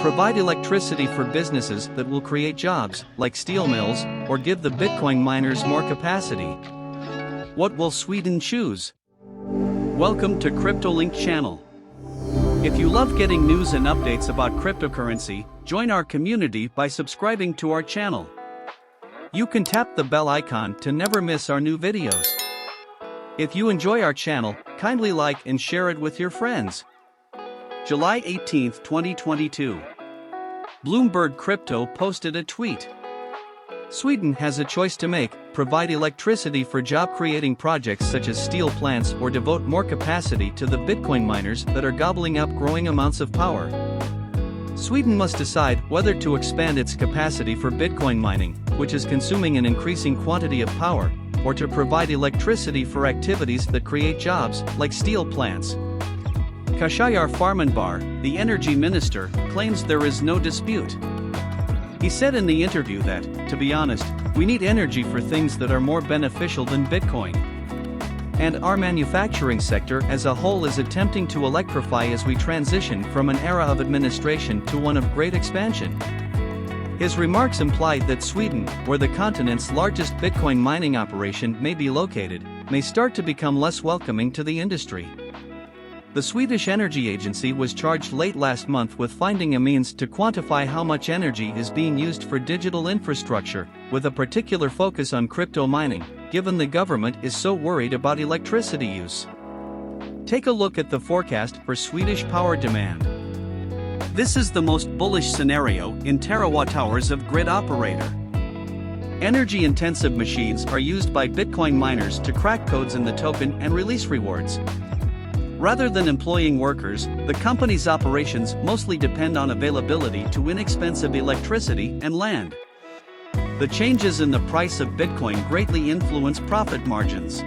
provide electricity for businesses that will create jobs, like steel mills, or give the Bitcoin miners more capacity. What will Sweden choose? Welcome to Lynk channel. If you love getting news and updates about cryptocurrency, join our community by subscribing to our channel. You can tap the bell icon to never miss our new videos. If you enjoy our channel, kindly like and share it with your friends. July 18, 2022. Bloomberg Crypto posted a tweet. Sweden has a choice to make: provide electricity for job-creating projects such as steel plants, or devote more capacity to the Bitcoin miners that are gobbling up growing amounts of power. Sweden must decide whether to expand its capacity for Bitcoin mining, which is consuming an increasing quantity of power, or to provide electricity for activities that create jobs, like steel plants. Kashayar Farmanbar, the energy minister, claims there is no dispute. He said in the interview that, to be honest, we need energy for things that are more beneficial than Bitcoin. And our manufacturing sector as a whole is attempting to electrify as we transition from an era of administration to one of great expansion. His remarks implied that Sweden, where the continent's largest Bitcoin mining operation may be located, may start to become less welcoming to the industry. The Swedish Energy Agency was charged late last month with finding a means to quantify how much energy is being used for digital infrastructure, with a particular focus on crypto mining, given the government is so worried about electricity use. Take a look at the forecast for Swedish power demand. This is the most bullish scenario in terawatt-hours of grid operator. Energy-intensive machines are used by Bitcoin miners to crack codes in the token and release rewards. Rather than employing workers, the company's operations mostly depend on availability to inexpensive electricity and land. The changes in the price of Bitcoin greatly influence profit margins.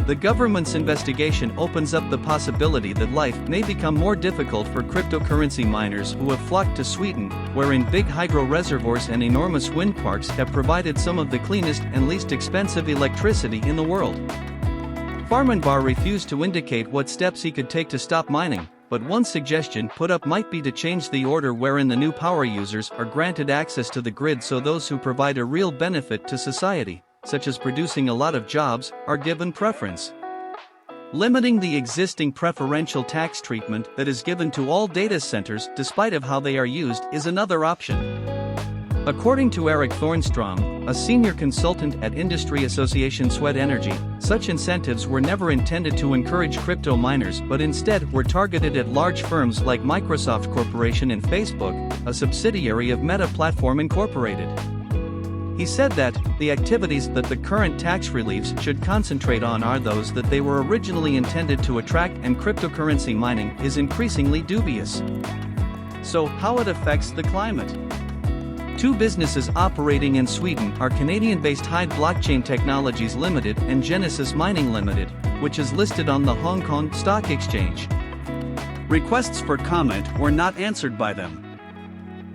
The government's investigation opens up the possibility that life may become more difficult for cryptocurrency miners who have flocked to Sweden, wherein big hydro reservoirs and enormous wind parks have provided some of the cleanest and least expensive electricity in the world. Farmanbar refused to indicate what steps he could take to stop mining, but one suggestion put up might be to change the order wherein the new power users are granted access to the grid, so those who provide a real benefit to society, such as producing a lot of jobs, are given preference. Limiting the existing preferential tax treatment that is given to all data centers despite of how they are used is another option. According to Eric Thornstrom, a senior consultant at industry association Swed Energy, such incentives were never intended to encourage crypto miners but instead were targeted at large firms like Microsoft Corporation and Facebook, a subsidiary of Meta Platform Incorporated. He said that the activities that the current tax reliefs should concentrate on are those that they were originally intended to attract, and cryptocurrency mining is increasingly dubious. So, how it affects the climate? Two businesses operating in Sweden are Canadian-based Hyde Blockchain Technologies Limited and Genesis Mining Limited, which is listed on the Hong Kong Stock Exchange. Requests for comment were not answered by them.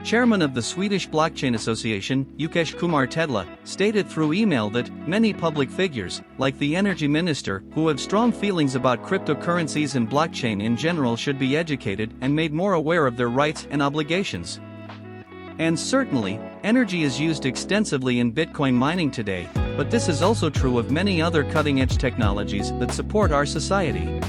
Chairman of the Swedish Blockchain Association, Yukesh Kumar Tedla, stated through email that many public figures, like the energy minister, who have strong feelings about cryptocurrencies and blockchain in general, should be educated and made more aware of their rights and obligations. And certainly, energy is used extensively in Bitcoin mining today, but this is also true of many other cutting-edge technologies that support our society.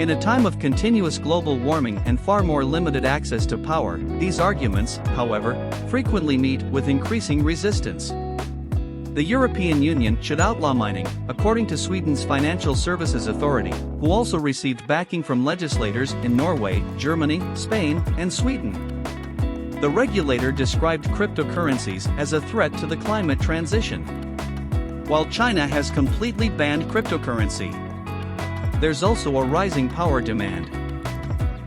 In a time of continuous global warming and far more limited access to power, these arguments, however, frequently meet with increasing resistance. The European Union should outlaw mining, according to Sweden's Financial Services Authority, who also received backing from legislators in Norway, Germany, Spain, and Sweden. The regulator described cryptocurrencies as a threat to the climate transition. While China has completely banned cryptocurrency, there's also a rising power demand.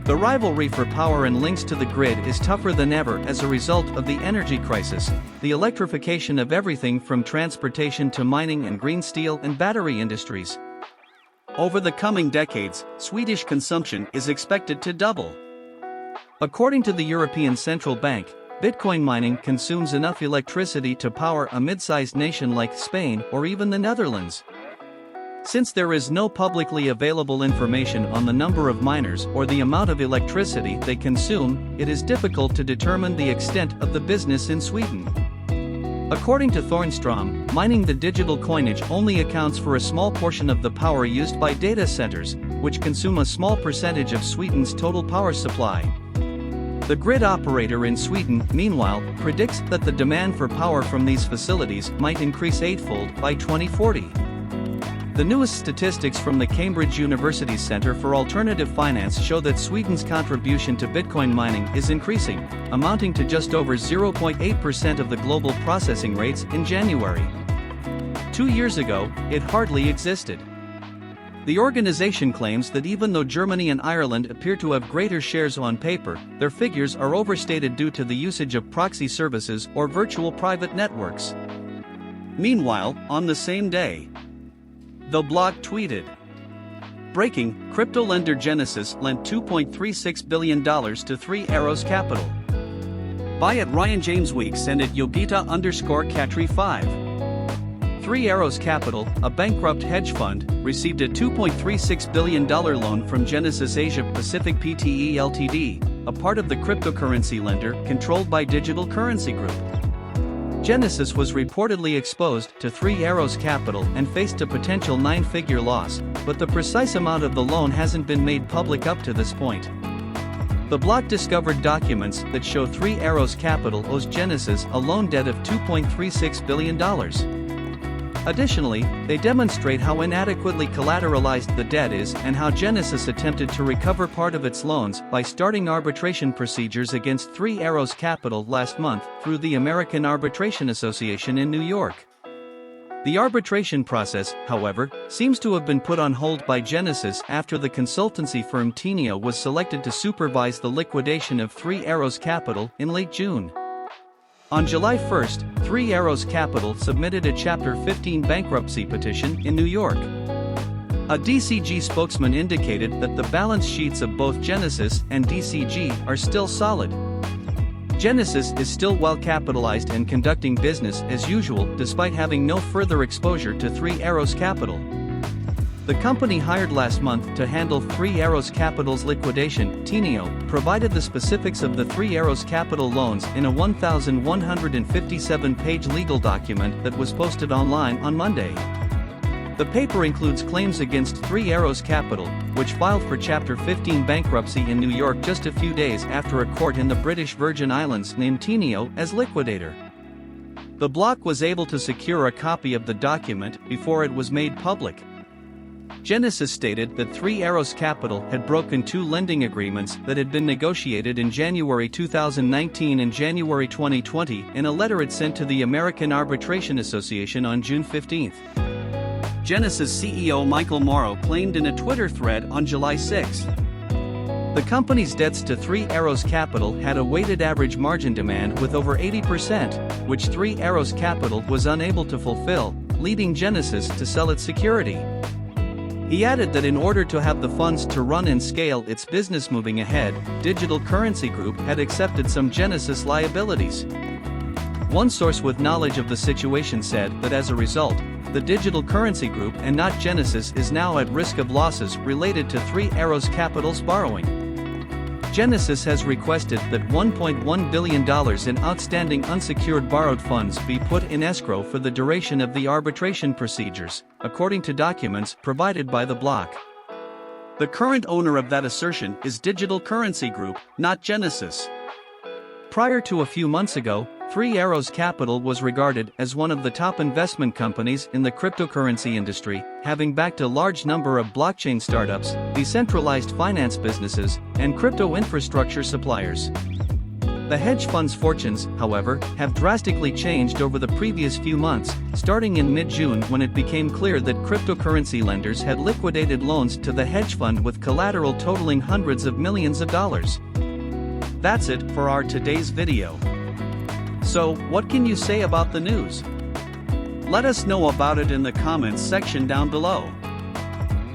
The rivalry for power and links to the grid is tougher than ever as a result of the energy crisis, the electrification of everything from transportation to mining and green steel and battery industries. Over the coming decades, Swedish consumption is expected to double. According to the European Central Bank, Bitcoin mining consumes enough electricity to power a mid-sized nation like Spain or even the Netherlands. Since there is no publicly available information on the number of miners or the amount of electricity they consume, it is difficult to determine the extent of the business in Sweden. According to Thornstrom, mining the digital coinage only accounts for a small portion of the power used by data centers, which consume a small percentage of Sweden's total power supply. The grid operator in Sweden, meanwhile, predicts that the demand for power from these facilities might increase eightfold by 2040. The newest statistics from the Cambridge University's Center for Alternative Finance show that Sweden's contribution to Bitcoin mining is increasing, amounting to just over 0.8% of the global processing rates in January. 2 years ago, it hardly existed. The organization claims that even though Germany and Ireland appear to have greater shares on paper, their figures are overstated due to the usage of proxy services or virtual private networks. Meanwhile, on the same day, the blog tweeted, "Breaking, crypto lender Genesis lent $2.36 billion to Three Arrows Capital. Buy at Ryan James Weeks and at Yogita_Katri5. Three Arrows Capital, a bankrupt hedge fund, received a $2.36 billion loan from Genesis Asia Pacific Pte Ltd, a part of the cryptocurrency lender controlled by Digital Currency Group. Genesis was reportedly exposed to Three Arrows Capital and faced a potential 9-figure loss, but the precise amount of the loan hasn't been made public up to this point. The block discovered documents that show Three Arrows Capital owes Genesis a loan debt of $2.36 billion. Additionally, they demonstrate how inadequately collateralized the debt is and how Genesis attempted to recover part of its loans by starting arbitration procedures against Three Arrows Capital last month through the American Arbitration Association in New York. The arbitration process, however, seems to have been put on hold by Genesis after the consultancy firm Teneo was selected to supervise the liquidation of Three Arrows Capital in late June. On July 1, Three Arrows Capital submitted a Chapter 15 bankruptcy petition in New York. A DCG spokesman indicated that the balance sheets of both Genesis and DCG are still solid. Genesis is still well capitalized and conducting business as usual despite having no further exposure to Three Arrows Capital. The company hired last month to handle Three Arrows Capital's liquidation. Teneo provided the specifics of the Three Arrows Capital loans in a 1,157-page legal document that was posted online on Monday. The paper includes claims against Three Arrows Capital, which filed for Chapter 15 bankruptcy in New York just a few days after a court in the British Virgin Islands named Teneo as liquidator. The block was able to secure a copy of the document before it was made public. Genesis stated that Three Arrows Capital had broken 2 lending agreements that had been negotiated in January 2019 and January 2020 in a letter it sent to the American Arbitration Association on June 15. Genesis CEO Michael Morrow claimed in a Twitter thread on July 6. The company's debts to Three Arrows Capital had a weighted average margin demand with over 80%, which Three Arrows Capital was unable to fulfill, leading Genesis to sell its security. He added that in order to have the funds to run and scale its business moving ahead, Digital Currency Group had accepted some Genesis liabilities. One source with knowledge of the situation said that as a result, the Digital Currency Group and not Genesis is now at risk of losses related to Three Arrows Capital's borrowing. Genesis has requested that $1.1 billion in outstanding unsecured borrowed funds be put in escrow for the duration of the arbitration procedures, according to documents provided by the block. The current owner of that assertion is Digital Currency Group, not Genesis. Prior to a few months ago, Three Arrows Capital was regarded as one of the top investment companies in the cryptocurrency industry, having backed a large number of blockchain startups, decentralized finance businesses, and crypto infrastructure suppliers. The hedge fund's fortunes, however, have drastically changed over the previous few months, starting in mid-June when it became clear that cryptocurrency lenders had liquidated loans to the hedge fund with collateral totaling hundreds of millions of dollars. That's it for our today's video. So, what can you say about the news? Let us know about it in the comments section down below.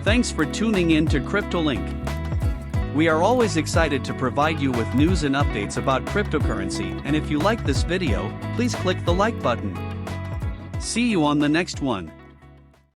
Thanks for tuning in to CryptoLink. We are always excited to provide you with news and updates about cryptocurrency, and if you like this video, please click the like button. See you on the next one.